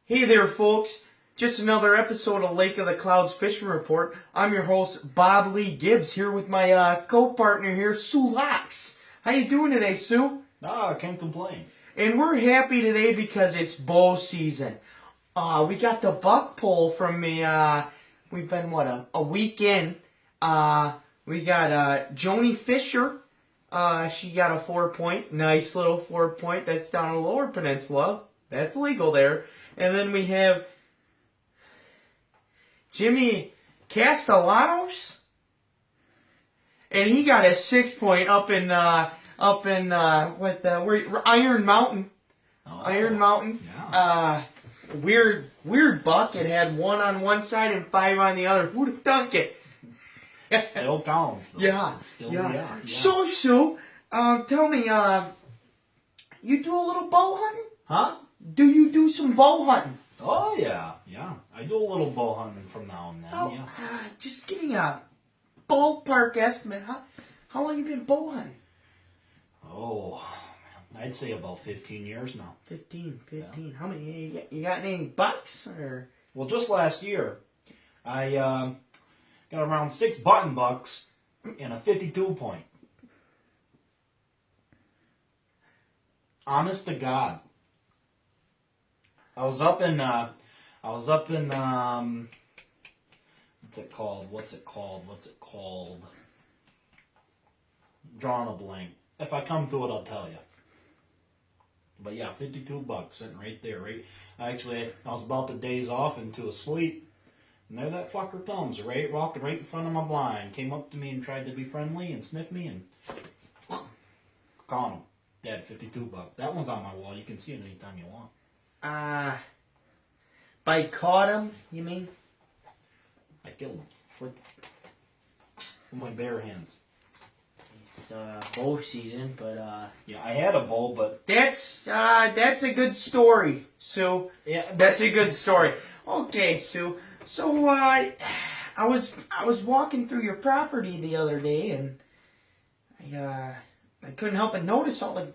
Hey there, folks. Just another episode of Lake of the Clouds Fishing Report. I'm your host, Bob Lee Gibbs, here with my co-partner here, Sue Locks. How you doing today, Sue? I can't complain. And we're happy today because it's bow season. We got the buck pull from me. We've been, a week in. We got Joni Fisher. She got a 4-point. Nice little 4-point. That's down the Lower Peninsula. That's legal there. And then we have Jimmy Castellanos. And he got a 6-point up in Iron Mountain. Oh, Iron Mountain. Yeah. Weird buck. It had 1 on one side and 5 on the other. Who'd have thunk it? Still counts. Though. Yeah. Still, yeah. yeah. So, Sue, tell me, you do a little bow hunting? Huh? Do you do some bow hunting? Oh, yeah. Yeah. I do a little bow hunting from now and then, yeah. Just give me a ballpark estimate. How long you been bow hunting? Oh, I'd say about 15 years now. 15. Yeah. How many? You got any bucks? Or? Well, just last year, I got around 6 button bucks and a 52-point. Honest to God. I was up in what's it called? Drawing a blank. If I come to it, I'll tell you. But yeah, 52 bucks sitting right there, right? Actually, I was about to daze off into a sleep, and there that fucker comes, right, walking right in front of my blind. Came up to me and tried to be friendly and sniff me, and caught him. Dead, 52 bucks. That one's on my wall. You can see it anytime you want. By caught him, you mean? I killed him. With my bare hands. It's bow season, but yeah, I had a bow, but that's a good story, Sue. Yeah, that's a good story. Okay, Sue. So I was walking through your property the other day, and I couldn't help but notice all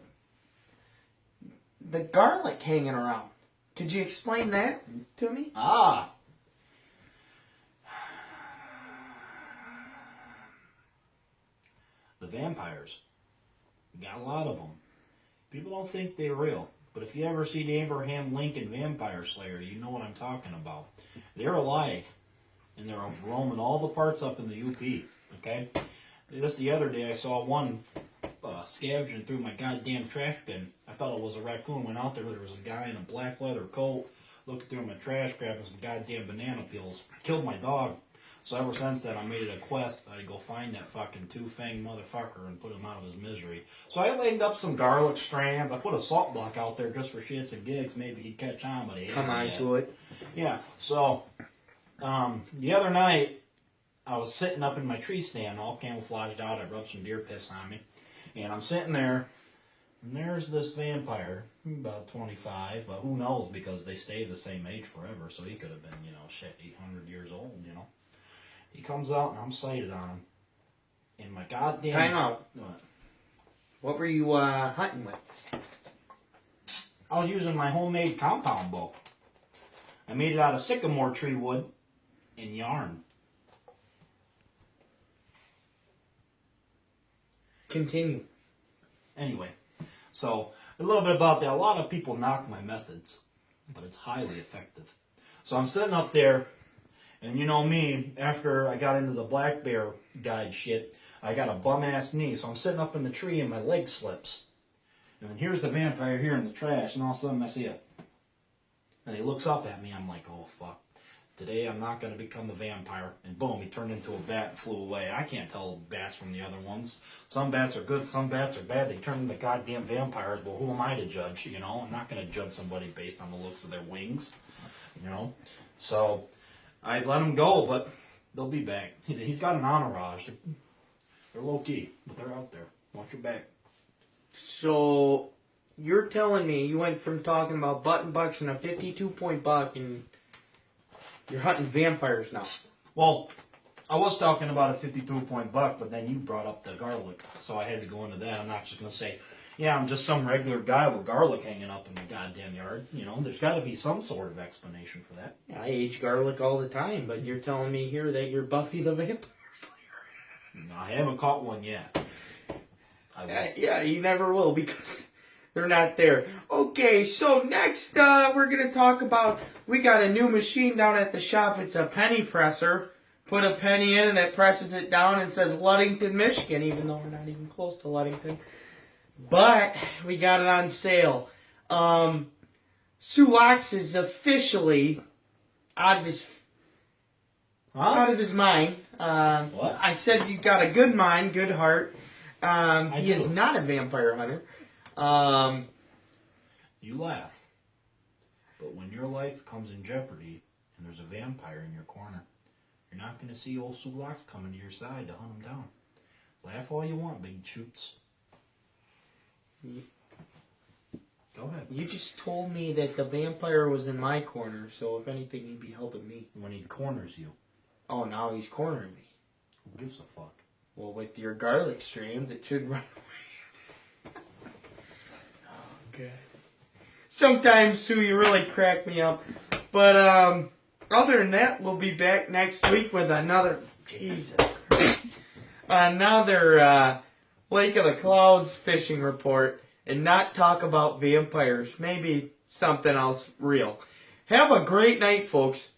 the garlic hanging around. Could you explain that to me? The vampires. We got a lot of them. People don't think they're real, but if you ever see the Abraham Lincoln Vampire Slayer, you know what I'm talking about. They're alive, and they're roaming all the parts up in the UP, okay? Just the other day, I saw one scavenging through my goddamn trash bin. I thought it was a raccoon. Went out there was a guy in a black leather coat looking through my trash, grabbing some goddamn banana peels. Killed my dog. So ever since then, I made it a quest. I had to go find that fucking two-fanged motherfucker and put him out of his misery. So I laid up some garlic strands. I put a salt block out there just for shits and gigs. Maybe he'd catch on, but he hasn't Come on yet. to it. Yeah. So the other night, I was sitting up in my tree stand, all camouflaged out. I rubbed some deer piss on me. And I'm sitting there, and there's this vampire, about 25, but who knows, because they stay the same age forever, so he could have been, 800 years old, He comes out, and I'm sighted on him. And my goddamn... Time out. What were you hunting with? I was using my homemade compound bow. I made it out of sycamore tree wood and yarn. Continue. Anyway, so a little bit about that. A lot of people knock my methods, but it's highly effective. So I'm sitting up there, and you know me, after I got into the black bear guide shit, I got a bum-ass knee, so I'm sitting up in the tree and my leg slips. And then here's the vampire here in the trash, and all of a sudden I see it. And he looks up at me, I'm like, oh fuck. Today I'm not going to become a vampire. And boom, he turned into a bat and flew away. I can't tell bats from the other ones. Some bats are good, some bats are bad. They turn into goddamn vampires. Well, who am I to judge, I'm not going to judge somebody based on the looks of their wings, So I let them go, but they'll be back. He's got an entourage. They're low-key, but they're out there. Watch your back. So you're telling me you went from talking about button bucks and a 52-point buck, and you're hunting vampires now. Well, I was talking about a 52-point buck, but then you brought up the garlic, so I had to go into that. I'm not just going to say, Yeah, I'm just some regular guy with garlic hanging up in the goddamn yard. You know, there's got to be some sort of explanation for that. I age garlic all the time, but you're telling me here that you're Buffy the Vampire Slayer. No, I haven't caught one yet. I will. Yeah, you never will because they're not there. Okay, so next we're going to talk about, we got a new machine down at the shop. It's a penny presser. Put a penny in and it presses it down and says Ludington, Michigan, even though we're not even close to Ludington. But we got it on sale. Sulaks is officially out of his mind. What? I said you got a good mind, good heart. He is do. not a vampire hunter. You laugh. But when your life comes in jeopardy and there's a vampire in your corner, you're not going to see old Sulaks coming to your side to hunt him down. Laugh all you want, big choots. Go ahead. You just told me that the vampire was in my corner, so if anything, he'd be helping me. When he corners you, Oh, now he's cornering me. who gives a fuck? Well, with your garlic strands, it should run away. Oh, God. Sometimes, Sue, you really crack me up. But, other than that, we'll be back next week with another... Jesus Christ. Another, Lake of the Clouds fishing report. And not talk about vampires. Maybe something else real. Have a great night, folks.